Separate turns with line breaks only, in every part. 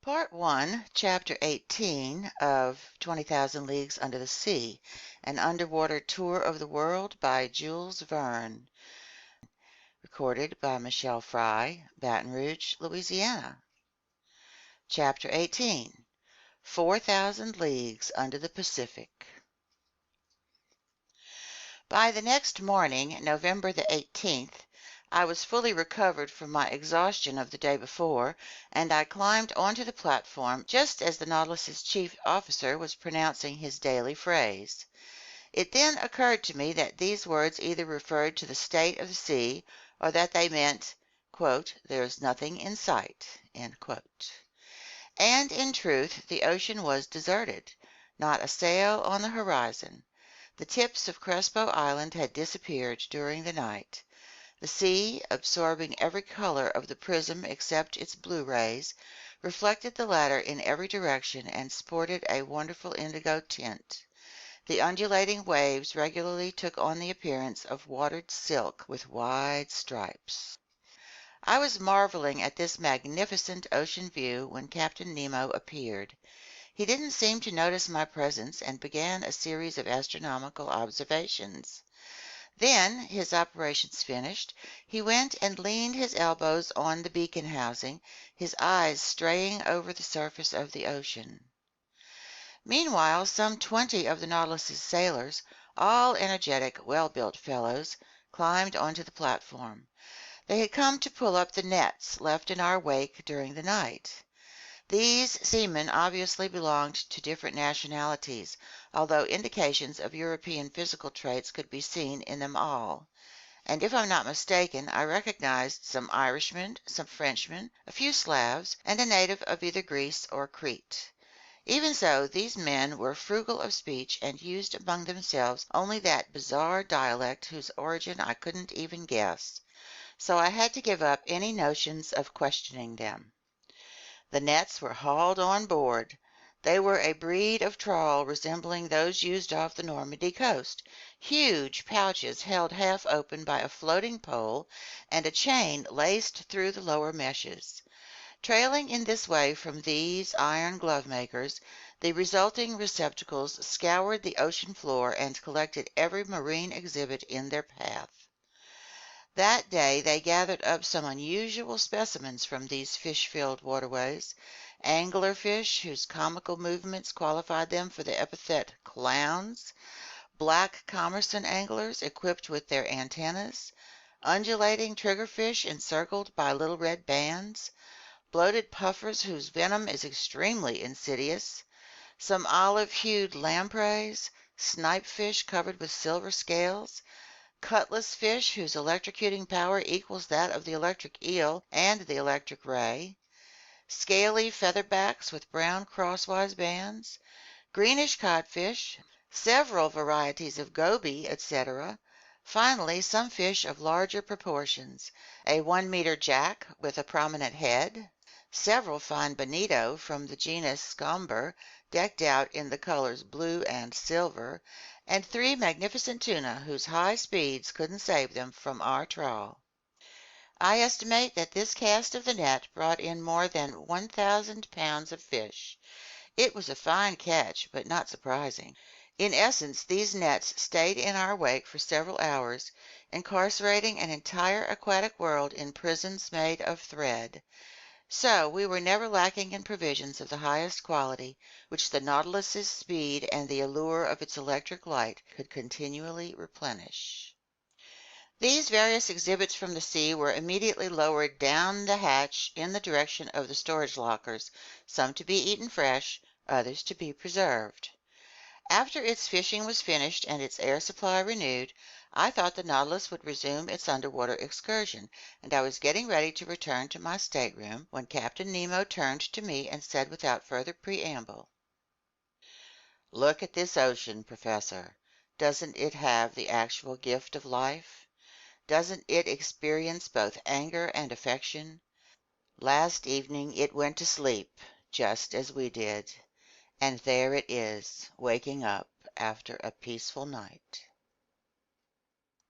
Part 1, Chapter 18 of 20,000 Leagues Under the Sea, an underwater tour of the world by Jules Verne. Recorded by Michelle Fry, Baton Rouge, Louisiana. Chapter 18, 4,000 Leagues Under the Pacific. By the next morning, November the 18th, I was fully recovered from my exhaustion of the day before, and I climbed onto the platform just as the Nautilus's chief officer was pronouncing his daily phrase. It then occurred to me that these words either referred to the state of the sea or that they meant, quote, "There is nothing in sight," end quote. And in truth, the ocean was deserted, not a sail on the horizon. The tips of Crespo Island had disappeared during the night. The sea, absorbing every color of the prism except its blue rays, reflected the latter in every direction and sported a wonderful indigo tint. The undulating waves regularly took on the appearance of watered silk with wide stripes. I was marveling at this magnificent ocean view when Captain Nemo appeared. He didn't seem to notice my presence and began a series of astronomical observations. Then, his operations finished, he went and leaned his elbows on the beacon housing, his eyes straying over the surface of the ocean. Meanwhile, some 20 of the Nautilus's sailors, all energetic, well-built fellows, climbed onto the platform. They had come to pull up the nets left in our wake during the night. These seamen obviously belonged to different nationalities, although indications of European physical traits could be seen in them all. And if I'm not mistaken, I recognized some Irishmen, some Frenchmen, a few Slavs, and a native of either Greece or Crete. Even so, these men were frugal of speech and used among themselves only that bizarre dialect whose origin I couldn't even guess. So I had to give up any notions of questioning them. The nets were hauled on board. They were a breed of trawl resembling those used off the Normandy coast, huge pouches held half open by a floating pole and a chain laced through the lower meshes. Trailing in this way from these iron glove makers, the resulting receptacles scoured the ocean floor and collected every marine exhibit in their path. That day they gathered up some unusual specimens from these fish-filled waterways, anglerfish whose comical movements qualified them for the epithet clowns, black commerson anglers equipped with their antennas, undulating triggerfish encircled by little red bands, bloated puffers whose venom is extremely insidious, some olive-hued lampreys, snipefish covered with silver scales, cutlass fish whose electrocuting power equals that of the electric eel and the electric ray, scaly featherbacks with brown crosswise bands, greenish codfish, several varieties of goby, etc. Finally, some fish of larger proportions, a 1-meter jack with a prominent head, several fine bonito from the genus Scomber, decked out in the colors blue and silver, and 3 magnificent tuna whose high speeds couldn't save them from our trawl. I estimate that this cast of the net brought in more than 1,000 pounds of fish. It was a fine catch, but not surprising. In essence, these nets stayed in our wake for several hours, incarcerating an entire aquatic world in prisons made of thread. So we were never lacking in provisions of the highest quality, which the Nautilus's speed and the allure of its electric light could continually replenish. These various exhibits from the sea were immediately lowered down the hatch in the direction of the storage lockers, some to be eaten fresh, others to be preserved. After its fishing was finished and its air supply renewed, I thought the Nautilus would resume its underwater excursion, and I was getting ready to return to my stateroom when Captain Nemo turned to me and said without further preamble, "Look at this ocean, Professor. Doesn't it have the actual gift of life? Doesn't it experience both anger and affection? Last evening it went to sleep, just as we did, and there it is, waking up after a peaceful night."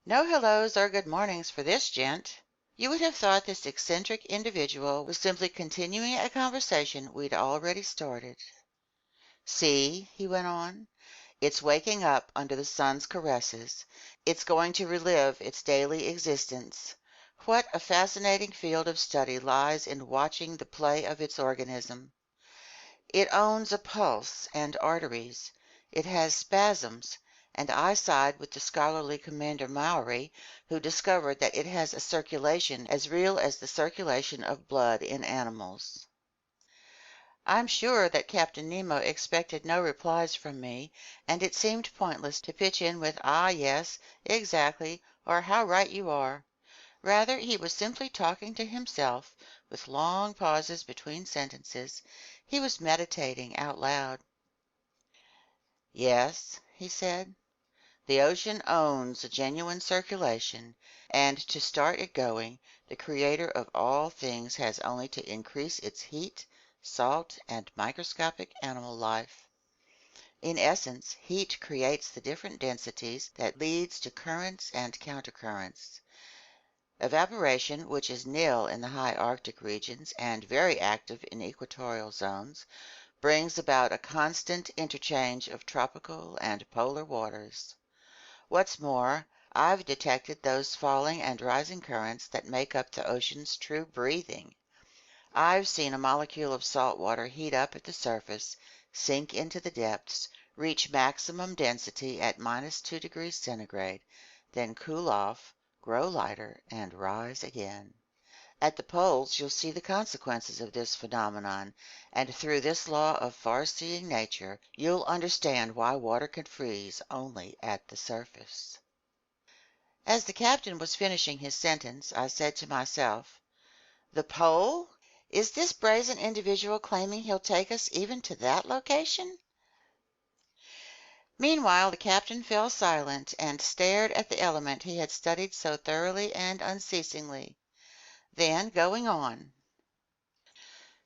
No hellos or good mornings for this gent. You would have thought this eccentric individual was simply continuing a conversation we'd already started. See, he went on, it's waking up under the sun's caresses. It's going to relive its daily existence. What a fascinating field of study lies in watching the play of its organism. It owns a pulse and arteries. It has spasms, and I side with the scholarly Commander Maury, who discovered that it has a circulation as real as the circulation of blood in animals. I'm sure that Captain Nemo expected no replies from me, and it seemed pointless to pitch in with "Ah, yes, exactly," or "How right you are." Rather, he was simply talking to himself, with long pauses between sentences. He was meditating out loud. "Yes," he said, "the ocean owns a genuine circulation, and to start it going, the Creator of all things has only to increase its heat, salt, and microscopic animal life. In essence, heat creates the different densities that leads to currents and countercurrents. Evaporation, which is nil in the high Arctic regions and very active in equatorial zones, brings about a constant interchange of tropical and polar waters. What's more, I've detected those falling and rising currents that make up the ocean's true breathing. I've seen a molecule of salt water heat up at the surface, sink into the depths, reach maximum density at -2 degrees centigrade, then cool off, grow lighter, and rise again. At the poles you'll see the consequences of this phenomenon, and through this law of far-seeing nature you'll understand why water can freeze only at the surface. As the captain was finishing his sentence, I said to myself, "The pole? Is this brazen individual claiming he'll take us even to that location?" Meanwhile the captain fell silent and stared at the element he had studied so thoroughly and unceasingly. Then, going on,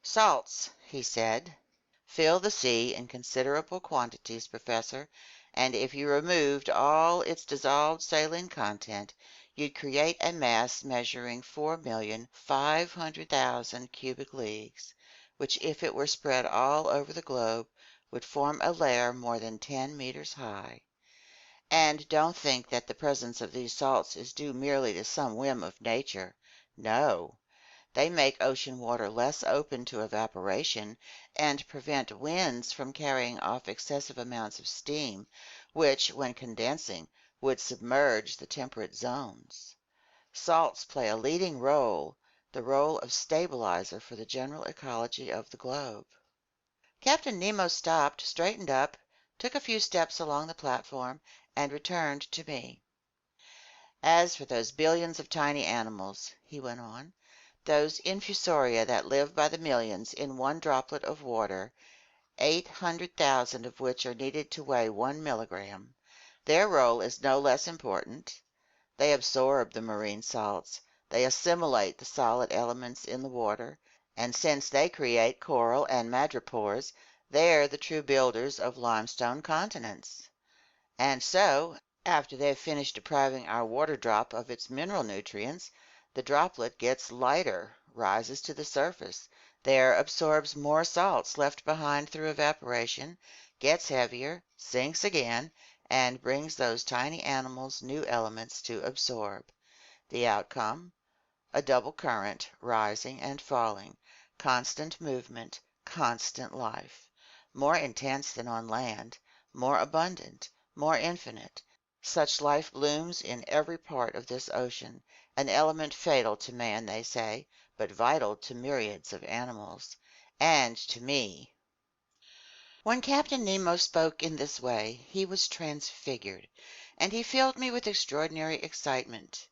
"Salts," he said, "fill the sea in considerable quantities, Professor, and if you removed all its dissolved saline content, you'd create a mass measuring 4,500,000 cubic leagues, which if it were spread all over the globe would form a layer more than 10 meters high. And don't think that the presence of these salts is due merely to some whim of nature. No. They make ocean water less open to evaporation and prevent winds from carrying off excessive amounts of steam, which, when condensing, would submerge the temperate zones. Salts play a leading role, the role of stabilizer for the general ecology of the globe." Captain Nemo stopped, straightened up, took a few steps along the platform, and returned to me. "As for those billions of tiny animals," he went on, "those infusoria that live by the millions in one droplet of water, 800,000 of which are needed to weigh 1 milligram, their role is no less important. They absorb the marine salts, they assimilate the solid elements in the water, and since they create coral and madrepores, they're the true builders of limestone continents. And so, after they've finished depriving our water drop of its mineral nutrients, the droplet gets lighter, rises to the surface, there absorbs more salts left behind through evaporation, gets heavier, sinks again, and brings those tiny animals new elements to absorb. The outcome? A double current, rising and falling, constant movement, constant life, more intense than on land, more abundant, more infinite. Such life blooms in every part of this ocean, an element fatal to man, they say, but vital to myriads of animals, and to me." When Captain Nemo spoke in this way, he was transfigured, and he filled me with extraordinary excitement.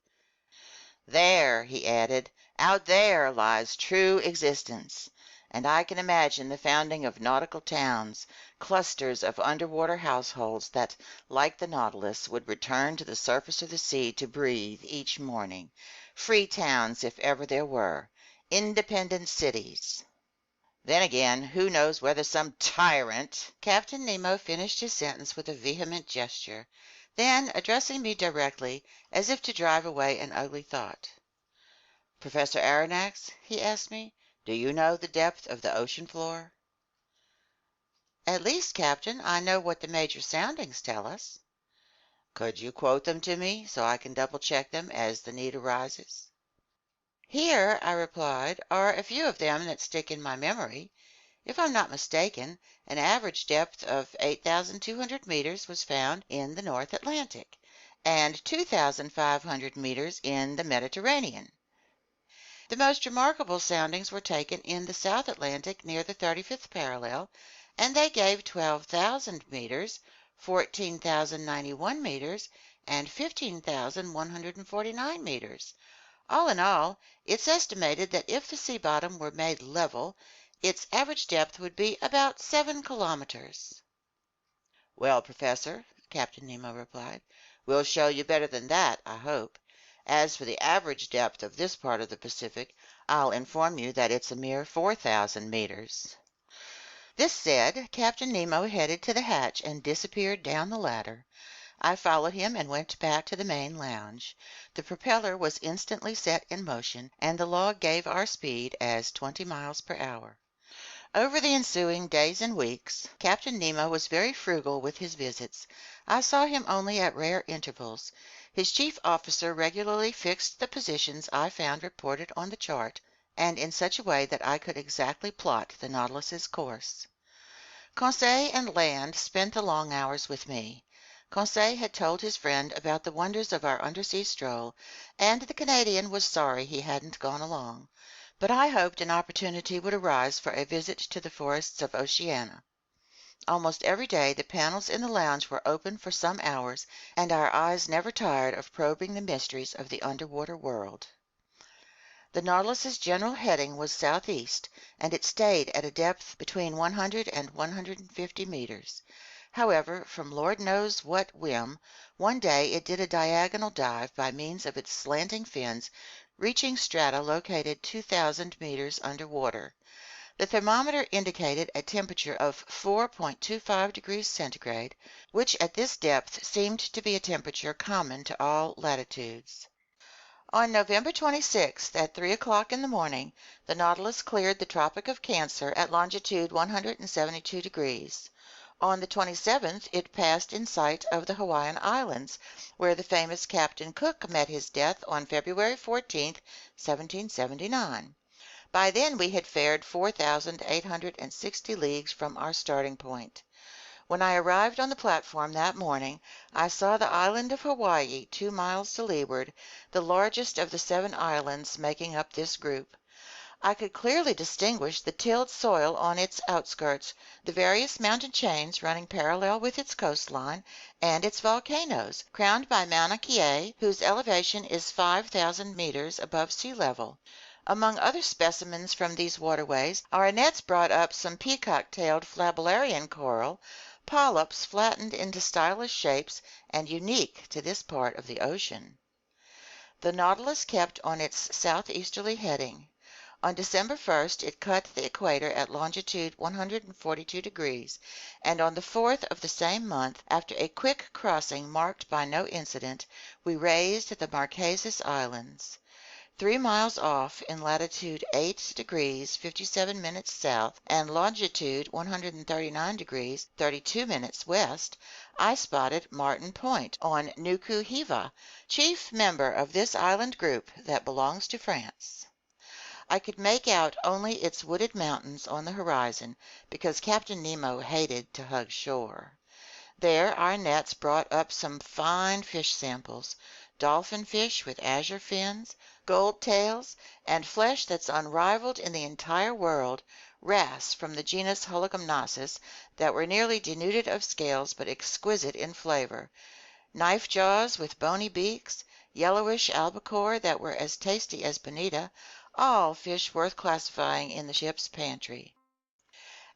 "There," he added, "out there lies true existence, and I can imagine the founding of nautical towns, clusters of underwater households that, like the Nautilus, would return to the surface of the sea to breathe each morning. Free towns, if ever there were. Independent cities. Then again, who knows whether some tyrant—" Captain Nemo finished his sentence with a vehement gesture. Then, addressing me directly, as if to drive away an ugly thought, Professor Aronnax, he asked me, do you know the depth of the ocean floor? At least, Captain, I know what the major soundings tell us. Could you quote them to me so I can double check them as the need arises? Here, I replied, are a few of them that stick in my memory. If I'm not mistaken, an average depth of 8,200 meters was found in the North Atlantic and 2,500 meters in the Mediterranean. The most remarkable soundings were taken in the South Atlantic near the 35th parallel, and they gave 12,000 meters, 14,091 meters, and 15,149 meters. All in all, it's estimated that if the sea bottom were made level, its average depth would be about 7 kilometers. Well, Professor, Captain Nemo replied, we'll show you better than that, I hope. As for the average depth of this part of the Pacific, I'll inform you that it's a mere 4,000 meters. This said, Captain Nemo headed to the hatch and disappeared down the ladder. I followed him and went back to the main lounge. The propeller was instantly set in motion, and the log gave our speed as 20 miles per hour. Over the ensuing days and weeks, Captain Nemo was very frugal with his visits. I saw him only at rare intervals. His chief officer regularly fixed the positions I found reported on the chart, and in such a way that I could exactly plot the Nautilus's course. Conseil and Land spent the long hours with me. Conseil had told his friend about the wonders of our undersea stroll, and the Canadian was sorry he hadn't gone along. But I hoped an opportunity would arise for a visit to the forests of Oceania. Almost every day the panels in the lounge were open for some hours, and our eyes never tired of probing the mysteries of the underwater world. The Nautilus's general heading was southeast, and it stayed at a depth between 100 and 150 meters. However, from Lord knows what whim, one day it did a diagonal dive by means of its slanting fins, reaching strata located 2,000 meters underwater. The thermometer indicated a temperature of 4.25 degrees centigrade, which at this depth seemed to be a temperature common to all latitudes. On November 26th, at 3 o'clock in the morning, the Nautilus cleared the Tropic of Cancer at longitude 172 degrees. On the 27th, it passed in sight of the Hawaiian Islands, where the famous Captain Cook met his death on February 14th, 1779. By then we had fared 4,860 leagues from our starting point. When I arrived on the platform that morning, I saw the island of Hawaii 2 miles to leeward, the largest of the 7 islands making up this group. I could clearly distinguish the tilled soil on its outskirts, the various mountain chains running parallel with its coastline, and its volcanoes, crowned by Mauna Kea, whose elevation is 5,000 meters above sea level. Among other specimens from these waterways, our nets brought up some peacock-tailed flabellarian coral, polyps flattened into stylish shapes and unique to this part of the ocean. The Nautilus kept on its southeasterly heading. On December 1st it cut the equator at longitude 142 degrees, and on the 4th of the same month, after a quick crossing marked by no incident, we raised the Marquesas Islands. 3 miles off, in latitude 8 degrees 57 minutes south and longitude 139 degrees 32 minutes west, I spotted Martin Point on Nuku Hiva, chief member of this island group that belongs to France. I could make out only its wooded mountains on the horizon, because Captain Nemo hated to hug shore. There our nets brought up some fine fish samples, dolphin fish with azure fins, gold tails, and flesh that's unrivaled in the entire world, wrasse from the genus Hologymnosus that were nearly denuded of scales but exquisite in flavor, knife jaws with bony beaks, yellowish albacore that were as tasty as bonita, all fish worth classifying in the ship's pantry.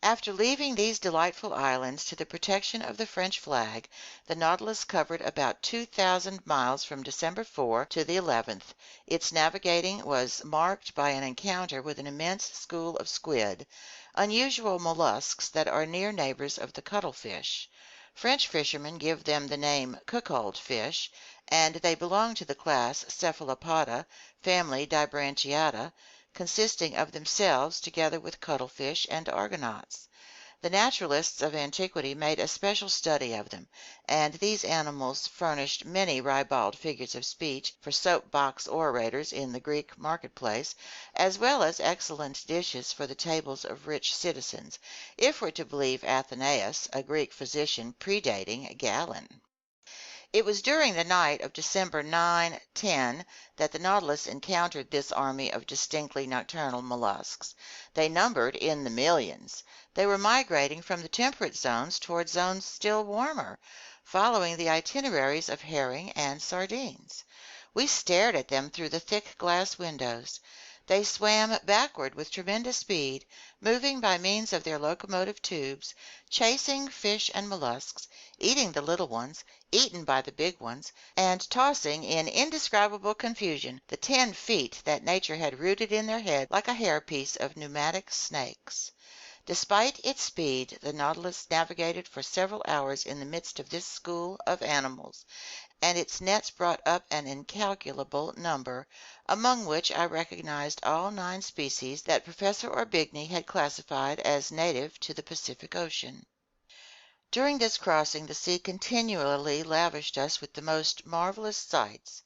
After leaving these delightful islands to the protection of the French flag, the Nautilus covered about 2,000 miles from December 4 to the 11th. Its navigating was marked by an encounter with an immense school of squid, unusual mollusks that are near neighbors of the cuttlefish. French fishermen give them the name cuckold fish, and they belong to the class Cephalopoda, family Dibranchiata, consisting of themselves together with cuttlefish and argonauts. The naturalists of antiquity made a special study of them, and these animals furnished many ribald figures of speech for soap-box orators in the Greek marketplace, as well as excellent dishes for the tables of rich citizens, if we're to believe Athenaeus, a Greek physician predating Galen. It was during the night of December 9–10 that the Nautilus encountered this army of distinctly nocturnal mollusks. They numbered in the millions. They were migrating from the temperate zones toward zones still warmer, following the itineraries of herring and sardines. We stared at them through the thick glass windows. They swam backward with tremendous speed, moving by means of their locomotive tubes, chasing fish and mollusks, eating the little ones, eaten by the big ones, and tossing in indescribable confusion the 10 feet that nature had rooted in their head like a hairpiece of pneumatic snakes. Despite its speed, the Nautilus navigated for several hours in the midst of this school of animals, and its nets brought up an incalculable number, among which I recognized all 9 species that Professor Orbigny had classified as native to the Pacific Ocean. During this crossing the sea continually lavished us with the most marvelous sights.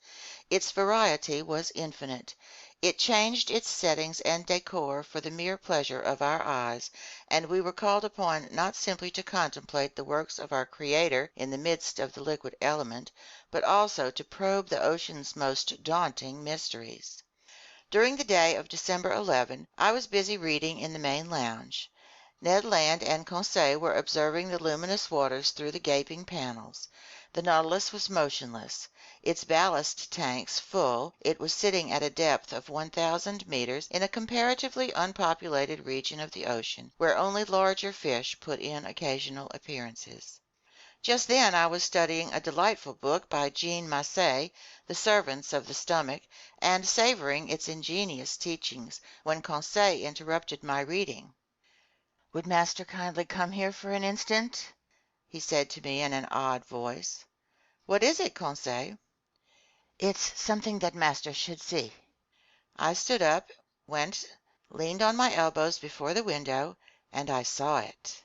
Its variety was infinite. It changed its settings and decor for the mere pleasure of our eyes, and we were called upon not simply to contemplate the works of our Creator in the midst of the liquid element, but also to probe the ocean's most daunting mysteries. During the day of December 11, I was busy reading in the main lounge. Ned Land and Conseil were observing the luminous waters through the gaping panels. The Nautilus was motionless. Its ballast tanks full, it was sitting at a depth of 1,000 meters in a comparatively unpopulated region of the ocean, where only larger fish put in occasional appearances. Just then I was studying a delightful book by Jean Masse, The Servants of the Stomach, and savoring its ingenious teachings, when Conseil interrupted my reading. "Would master kindly come here for an instant?" he said to me in an odd voice. "What is it, Conseil?" "It's something that master should see." I stood up, went, leaned on my elbows before the window, and I saw it.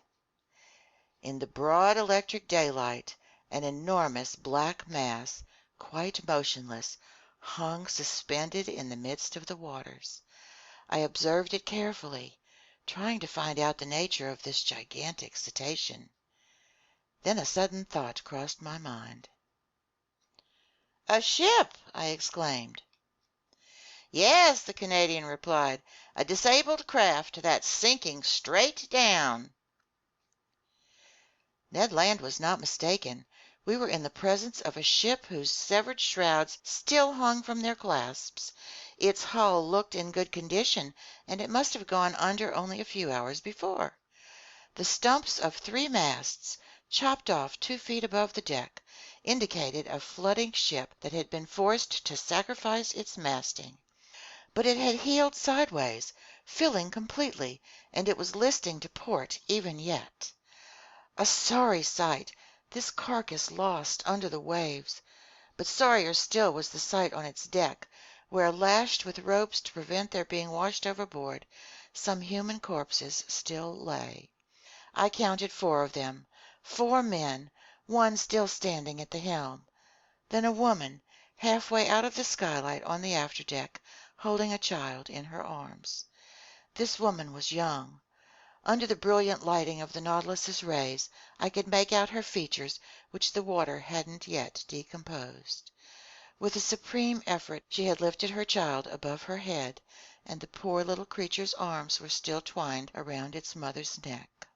In the broad electric daylight, an enormous black mass, quite motionless, hung suspended in the midst of the waters. I observed it carefully, trying to find out the nature of this gigantic cetacean. Then a sudden thought crossed my mind. "A ship!" I exclaimed. "Yes," the Canadian replied, "a disabled craft that's sinking straight down." Ned Land was not mistaken. We were in the presence of a ship whose severed shrouds still hung from their clasps. Its hull looked in good condition, and it must have gone under only a few hours before. The stumps of 3 masts, chopped off 2 feet above the deck, indicated a flooding ship that had been forced to sacrifice its masting. But it had heeled sideways, filling completely, and it was listing to port even yet. A sorry sight, this carcass lost under the waves, but sorrier still was the sight on its deck, where, lashed with ropes to prevent their being washed overboard, some human corpses still lay. I counted 4 of them, 4 men, one still standing at the helm. Then a woman, halfway out of the skylight on the afterdeck, holding a child in her arms. This woman was young. Under the brilliant lighting of the Nautilus's rays, I could make out her features, which the water hadn't yet decomposed. With a supreme effort she had lifted her child above her head, and the poor little creature's arms were still twined around its mother's neck.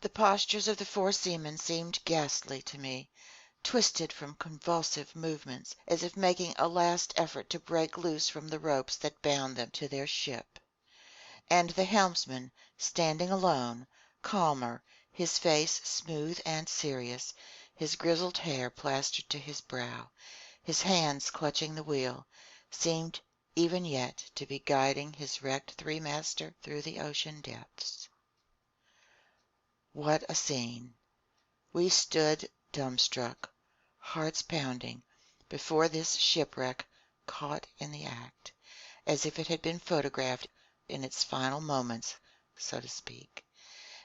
The postures of the 4 seamen seemed ghastly to me, twisted from convulsive movements, as if making a last effort to break loose from the ropes that bound them to their ship. And the helmsman, standing alone, calmer, his face smooth and serious, his grizzled hair plastered to his brow, his hands clutching the wheel, seemed even yet to be guiding his wrecked 3-master through the ocean depths. What a scene! We stood dumbstruck, hearts pounding, before this shipwreck caught in the act, as if it had been photographed in its final moments, so to speak.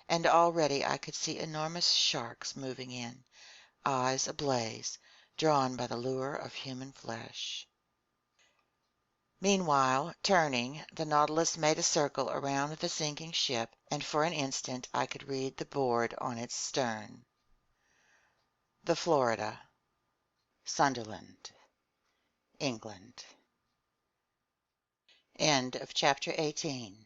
And already I could see enormous sharks moving in, eyes ablaze, drawn by the lure of human flesh. Meanwhile, turning, the Nautilus made a circle around the sinking ship, and for an instant I could read the board on its stern. The Florida, Sunderland, England. End of chapter 18.